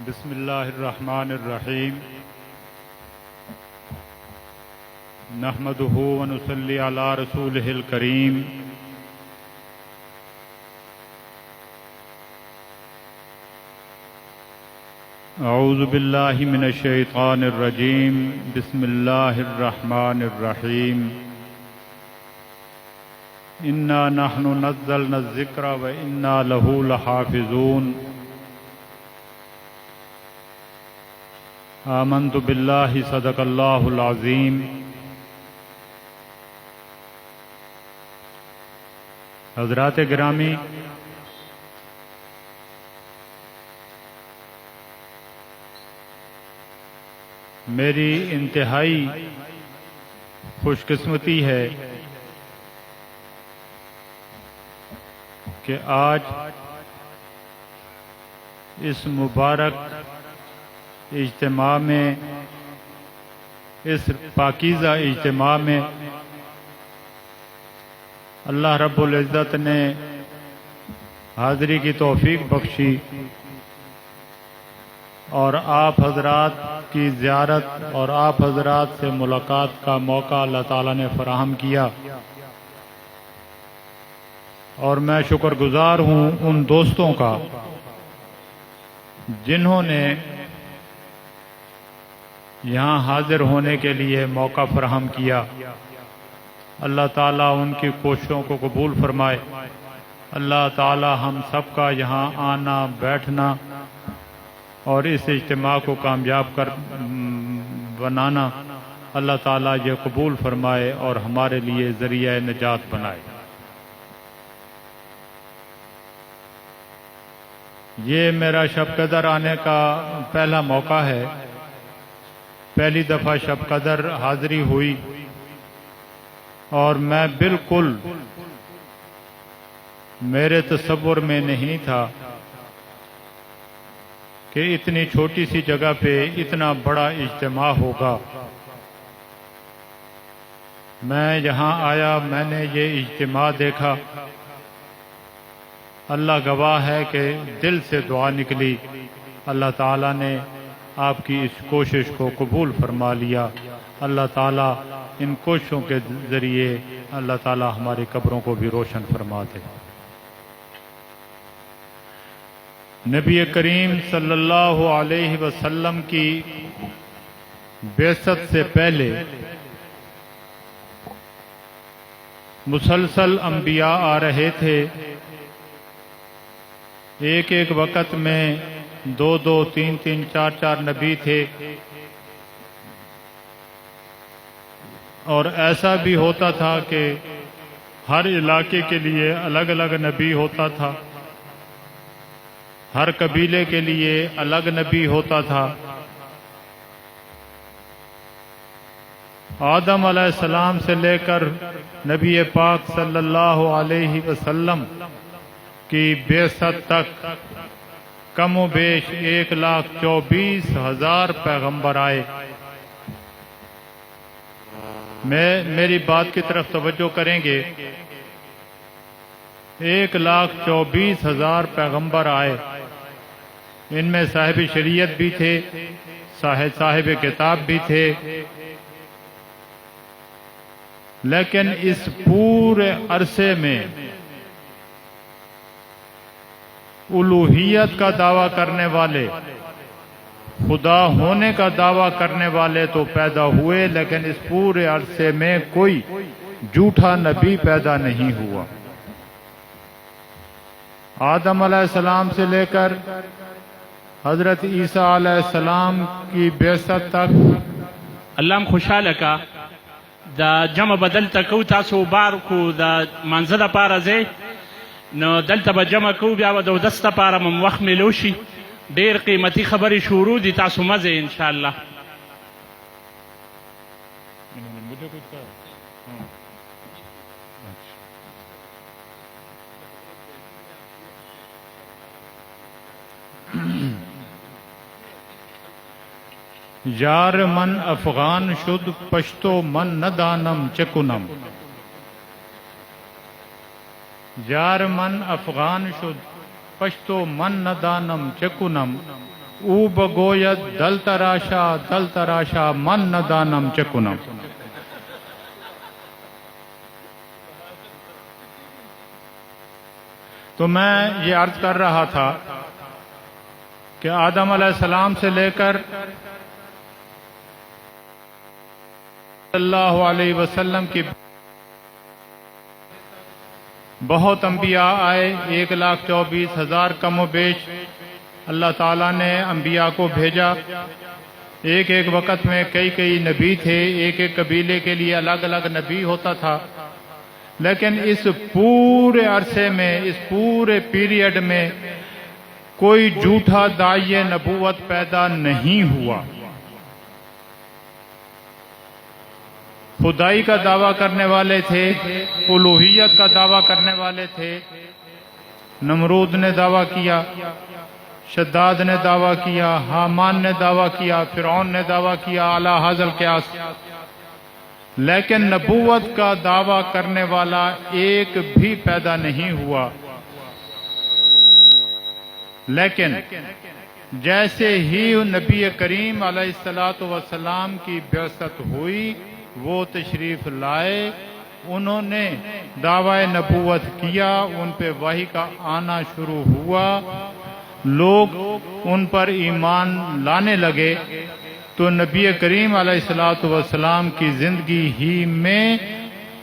بسم اللہ الرحمن الرحیم نحمدہ ونصلی علی رسولہ الکریم اعوذ باللہ من الشیطان الرجیم بسم اللہ الرحمن الرحیم انا نحن نزلنا الذکر وانا لہ لحافظون آمنت باللہ صدق اللہ العظیم۔ حضرات گرامی، میری انتہائی خوش قسمتی ہے کہ آج اس مبارک اجتماع میں، اس پاکیزہ اجتماع میں اللہ رب العزت نے حاضری کی توفیق بخشی اور آپ حضرات کی زیارت اور آپ حضرات سے ملاقات کا موقع اللہ تعالیٰ نے فراہم کیا، اور میں شکر گزار ہوں ان دوستوں کا جنہوں نے یہاں حاضر ہونے کے لیے موقع فراہم کیا۔ اللہ تعالیٰ ان کی کوششوں کو قبول فرمائے۔ اللہ تعالیٰ ہم سب کا یہاں آنا، بیٹھنا اور اس اجتماع کو کامیاب کر بنانا اللہ تعالیٰ یہ قبول فرمائے اور ہمارے لیے ذریعہ نجات بنائے۔ یہ میرا شب قدر آنے کا پہلا موقع ہے، پہلی دفعہ شب قدر حاضری ہوئی، اور میں بالکل میرے تصور میں نہیں تھا کہ اتنی چھوٹی سی جگہ پہ اتنا بڑا اجتماع ہوگا۔ میں یہاں آیا، میں نے یہ اجتماع دیکھا، اللہ گواہ ہے کہ دل سے دعا نکلی۔ اللہ تعالیٰ نے آپ کی اس کوشش کو قبول فرما لیا۔ اللہ تعالیٰ ان کوششوں کے ذریعے اللہ تعالیٰ ہماری قبروں کو بھی روشن فرما دے۔ نبی کریم صلی اللہ علیہ وسلم کی بعثت سے پہلے مسلسل انبیاء آ رہے تھے، ایک ایک وقت میں دو دو تین تین چار چار نبی تھے، اور ایسا بھی ہوتا تھا کہ ہر علاقے کے لیے الگ الگ نبی ہوتا تھا، ہر قبیلے کے لیے الگ نبی ہوتا تھا۔ آدم علیہ السلام سے لے کر نبی پاک صلی اللہ علیہ وسلم کی بعثت تک کم و بیش 1,24,000 پیغمبر آئے۔ میری بات کی طرف توجہ کریں گے، 1,24,000 پیغمبر آئے، ان میں صاحب شریعت بھی تھے، صاحب کتاب بھی تھے، لیکن اس پورے عرصے میں الوہیت کا دعویٰ کرنے والے، خدا ہونے کا دعویٰ کرنے والے تو پیدا ہوئے، لیکن اس پورے عرصے میں کوئی جھوٹا نبی پیدا نہیں ہوا۔ آدم علیہ السلام سے لے کر حضرت عیسیٰ علیہ السلام کی بعثت تک الله خوشاله کا دا جمع بدل تکو تاسو بار کو دا منزل پارا زی نو دلته به جمع کو، بیا به د دسته پاره مم وخت میلو شي، ډېر قیمتي خبرې شروع دي، تاسو مزه انشاءالله۔ یار من افغان شد پشتو من ندانم چکنم، یار من افغان شد پشتو من ندانم چکنم، او بگوید دل تراشا من ندانم چکنم. تو میں یہ عرض کر رہا تھا کہ آدم علیہ السلام سے لے کر صلی اللہ علیہ وسلم کی بہت انبیاء آئے، 1,24,000 کم و بیش اللہ تعالیٰ نے انبیاء کو بھیجا. ایک ایک وقت میں کئی نبی تھے، ایک ایک قبیلے کے لیے الگ الگ نبی ہوتا تھا. لیکن اس پورے عرصے میں، اس پورے پیریڈ میں کوئی جھوٹا داعی نبوت پیدا نہیں ہوا. خدائی کا دعویٰ کرنے والے تھے، الوہیت کا دعویٰ کرنے والے تھے. نمرود نے دعویٰ کیا، شداد نے دعویٰ کیا، حامان نے دعویٰ کیا، فرعون نے دعویٰ کیا اعلی حاضر القیاس. لیکن نبوت کا دعویٰ کرنے والا ایک بھی پیدا نہیں ہوا. لیکن جیسے ہی نبی کریم علیہ السلام کی بعثت ہوئی، وہ تشریف لائے، انہوں نے دعوی نبوت کیا، ان پہ وحی کا آنا شروع ہوا، لوگ ان پر ایمان لانے لگے. تو نبی کریم علیہ السلام کی زندگی ہی میں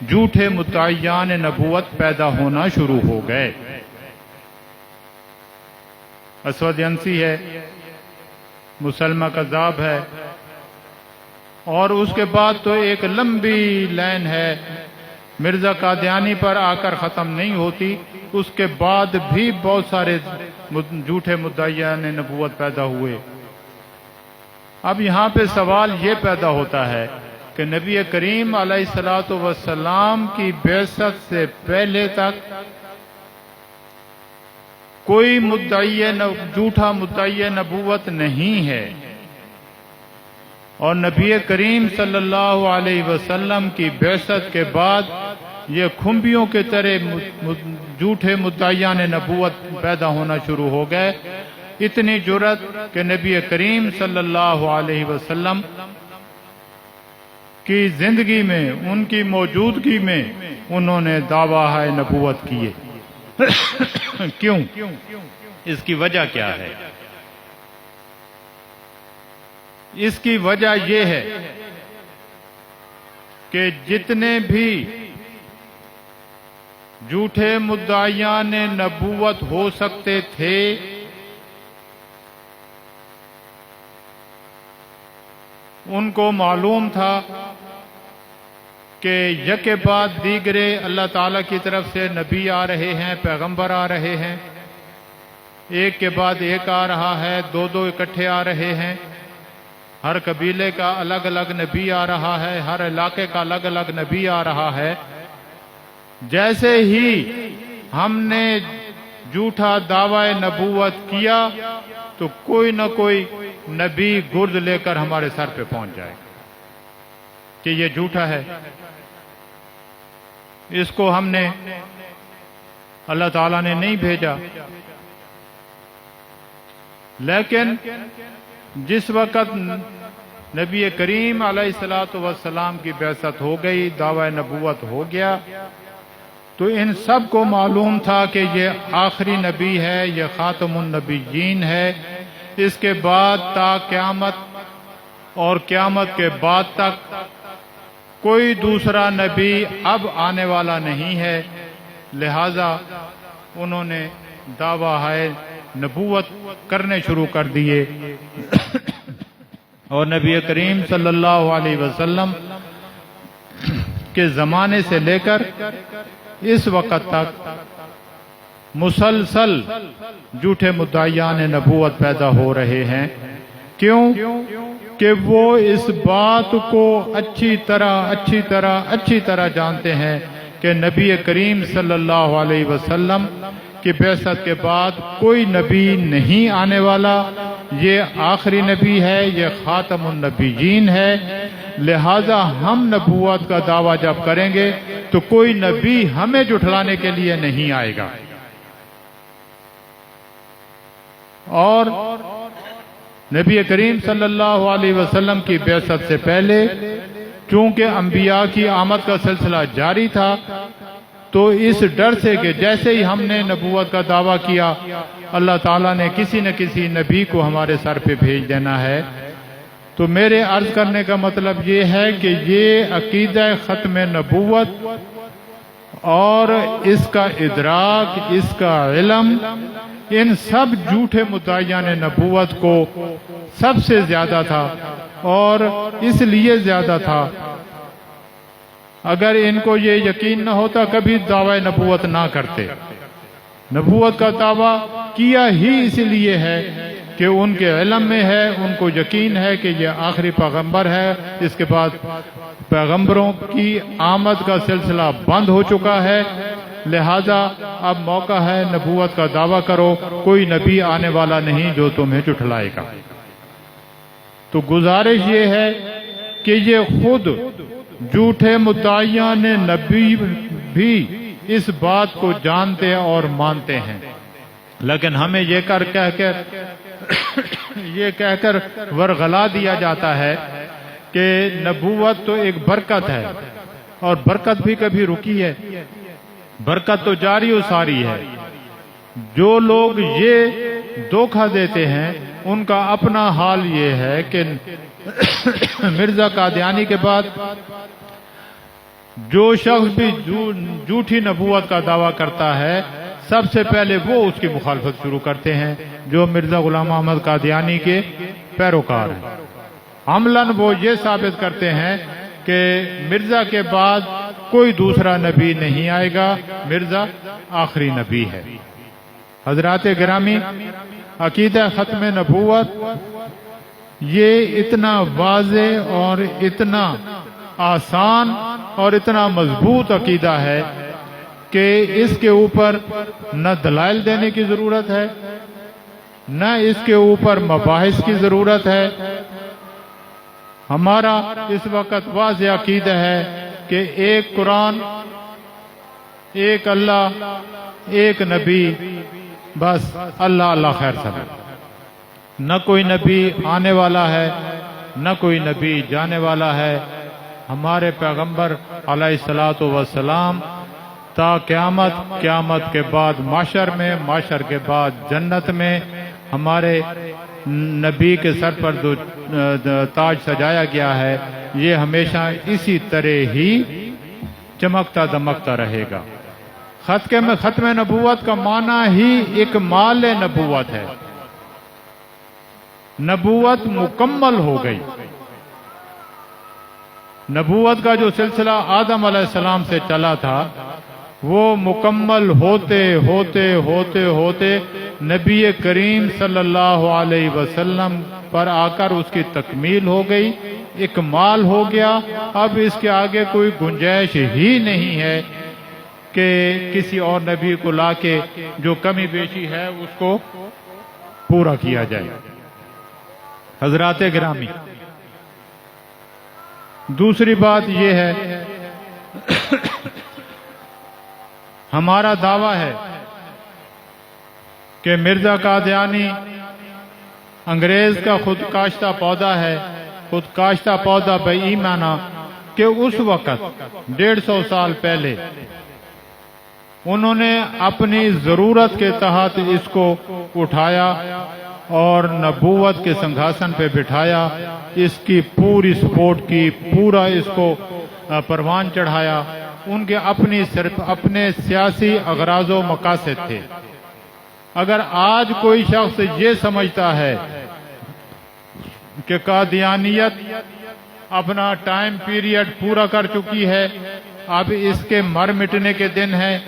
جھوٹے مدعیان نبوت پیدا ہونا شروع ہو گئے. اسود ینسی ہے، مسلمہ کذاب ہے، اور اس کے بعد تو ایک لمبی لائن ہے، مرزا قادیانی پر آ کر ختم نہیں ہوتی. اس کے بعد بھی بہت سارے جھوٹے مدعیان نبوت پیدا ہوئے. اب یہاں پہ سوال یہ پیدا ہوتا ہے کہ نبی کریم علیہ السلام کی بعثت سے پہلے تک کوئی جھوٹا مدعی نبوت نہیں ہے، اور نبی کریم صلی اللہ علیہ وسلم کی بعثت کے بعد یہ کھمبیوں کے طرح جھوٹے مدعیان نبوت پیدا ہونا شروع ہو گئے. اتنی جرت کہ نبی کریم صلی اللہ علیہ وسلم کی زندگی میں، ان کی موجودگی میں انہوں نے دعویٰ نبوت کیے. کیوں؟ اس کی وجہ کیا ہے؟ اس کی وجہ یہ ہے کہ جتنے بھی جھوٹے مدعیان نبوت ہو سکتے تھے، ان کو معلوم تھا کہ یک بعد دیگرے اللہ تعالیٰ کی طرف سے نبی آ رہے ہیں، پیغمبر آ رہے ہیں، ایک کے بعد ایک آ رہا ہے، دو اکٹھے آ رہے ہیں. ہر قبیلے کا الگ الگ نبی آ رہا ہے، ہر علاقے کا الگ الگ نبی آ رہا ہے. جیسے ہی ہم نے جھوٹا دعوی نبوت کیا تو کوئی نہ کوئی نبی گرد لے کر ہمارے سر پہ پہنچ جائے کہ یہ جھوٹا ہے، اس کو ہم نے اللہ تعالیٰ نے نہیں بھیجا. لیکن جس وقت نبی کریم علیہ السلام کی بعثت ہو گئی، دعوی نبوت ہو گیا، تو ان سب کو معلوم تھا کہ یہ آخری نبی ہے، یہ خاتم النبیین ہے. اس کے بعد تا قیامت اور قیامت کے بعد تک کوئی دوسرا نبی اب آنے والا نہیں ہے. لہذا انہوں نے دعویٰ نبوت کرنے شروع کر دیے. اور نبی کریم صلی اللہ علیہ وسلم کے زمانے سے لے کر اس وقت تک مسلسل جھوٹے مدعیان نبوت پیدا ہو رہے ہیں. کیوں؟ کہ وہ اس بات کو اچھی طرح جانتے ہیں کہ نبی کریم صلی اللہ علیہ وسلم کی بعثت کے بعد کوئی نبی نہیں آنے والا، یہ آخری نبی ہے، یہ خاتم النبیین ہے. لہذا ہم نبوت کا دعویٰ جب کریں گے تو کوئی نبی ہمیں جھٹلانے کے لیے نہیں آئے گا. اور نبی کریم صلی اللہ علیہ وسلم کی بعثت سے پہلے چونکہ انبیاء کی آمد کا سلسلہ جاری تھا، تو اس ڈر سے کہ جیسے ہی ہم نے نبوت کا دعویٰ کیا اللہ تعالیٰ نے کسی نہ کسی نبی کو ہمارے سر پہ بھیج دینا ہے، تو میرے عرض کرنے کا مطلب یہ ہے کہ یہ عقیدہ ختم نبوت اور اس کا ادراک، اس کا علم، ان سب جھوٹے مدعیان نبوت کو سب سے زیادہ تھا، اور اس لیے زیادہ تھا اگر ان کو یہ یقین نہ ہوتا کبھی دعوی نبوت نہ کرتے۔ نبوت کا دعویٰ کیا ہی اس لیے ہے کہ ان کے علم میں ہے، ان کو یقین ہے کہ یہ آخری پیغمبر ہے، اس کے بعد پیغمبروں کی آمد کا سلسلہ بند ہو چکا ہے، لہذا اب موقع ہے نبوت کا دعویٰ کرو، کوئی نبی آنے والا نہیں جو تمہیں جھٹلائے گا۔ تو گزارش یہ ہے کہ یہ خود جھوٹے مدعیان نبی بھی اس بات کو جانتے اور مانتے ہیں، لیکن ہمیں یہ کہہ کر ورغلا دیا جاتا ہے کہ نبوت تو ایک برکت ہے، اور برکت بھی کبھی رکی ہے، برکت تو جاری و ساری ہے۔ جو لوگ یہ دھوکہ دیتے ہیں ان کا اپنا حال یہ ہے کہ مرزا قادیانی کے بعد جو شخص بھی جھوٹی نبوت کا دعویٰ کرتا ہے سب سے پہلے وہ اس کی مخالفت شروع کرتے ہیں، جو مرزا غلام محمد قادیانی کے پیروکار ہیں۔ عملاً وہ یہ ثابت کرتے ہیں کہ مرزا کے بعد کوئی دوسرا نبی نہیں آئے گا، مرزا آخری نبی ہے۔ حضرات گرامی، عقیدہ ختم نبوت یہ اتنا واضح اور اتنا آسان اور اتنا مضبوط عقیدہ ہے کہ اس کے اوپر نہ دلائل دینے کی ضرورت ہے، نہ اس کے اوپر مباحث کی ضرورت ہے۔ ہمارا اس وقت واضح عقیدہ ہے کہ ایک قرآن، ایک اللہ، ایک نبی، بس اللہ اللہ خیر سب۔ نہ کوئی نبی آنے والا ہے، نہ کوئی نبی جانے والا ہے۔ ہمارے پیغمبر علیہ الصلوۃ والسلام تا قیامت، قیامت کے بعد معاشر میں، معاشر کے بعد جنت میں ہمارے نبی کے سر پر جو تاج سجایا گیا ہے یہ ہمیشہ اسی طرح ہی چمکتا دمکتا رہے گا۔ ختم نبوت کا معنی ہی اکمال نبوت ہے، نبوت مکمل ہو گئی۔ نبوت کا جو سلسلہ آدم علیہ السلام سے چلا تھا وہ مکمل ہوتے ہوتے ہوتے ہوتے نبی کریم صلی اللہ علیہ وسلم پر آ کر اس کی تکمیل ہو گئی، اکمال ہو گیا۔ اب اس کے آگے کوئی گنجائش ہی نہیں ہے کہ کسی اور نبی کو لا کے جو کمی بیشی ہے اس کو پورا کیا جائے۔ حضرات گرامی، دوسری بات یہ ہے ہمارا دعویٰ ہے کہ مرزا قادیانی انگریز کا خود کاشتہ پودا ہے، خود کاشتہ پودا بے ایمانہ کہ اس وقت 150 سال پہلے انہوں نے اپنی ضرورت کے تحت اس کو اٹھایا اور نبوت کے سنگھاسن پہ بٹھایا، اس کی پوری سپورٹ کی، پورا اس کو پروان چڑھایا۔ ان کے صرف اپنے سیاسی اغراض و مقاصد تھے۔ اگر آج کوئی شخص یہ سمجھتا ہے کہ قادیانیت اپنا ٹائم پیریڈ پورا کر چکی ہے، اب اس کے مر مٹنے کے دن ہیں،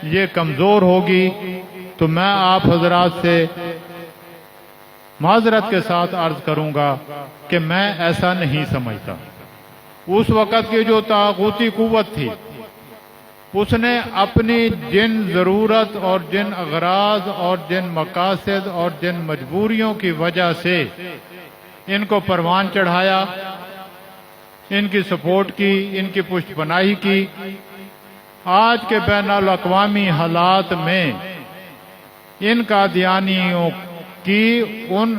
یہ کمزور ہوگی، تو میں آپ حضرات سے معذرت کے ساتھ عرض کروں گا کہ میں ایسا نہیں سمجھتا۔ اس وقت کی جو طاغوتی قوت تھی اس نے اپنی جن ضرورت اور جن اغراض اور جن مقاصد اور جن مجبوریوں کی وجہ سے ان کو پروان چڑھایا، ان کی سپورٹ کی، ان کی پشت پناہی کی، آج کے بین الاقوامی حالات میں ان قادیانیوں کی ان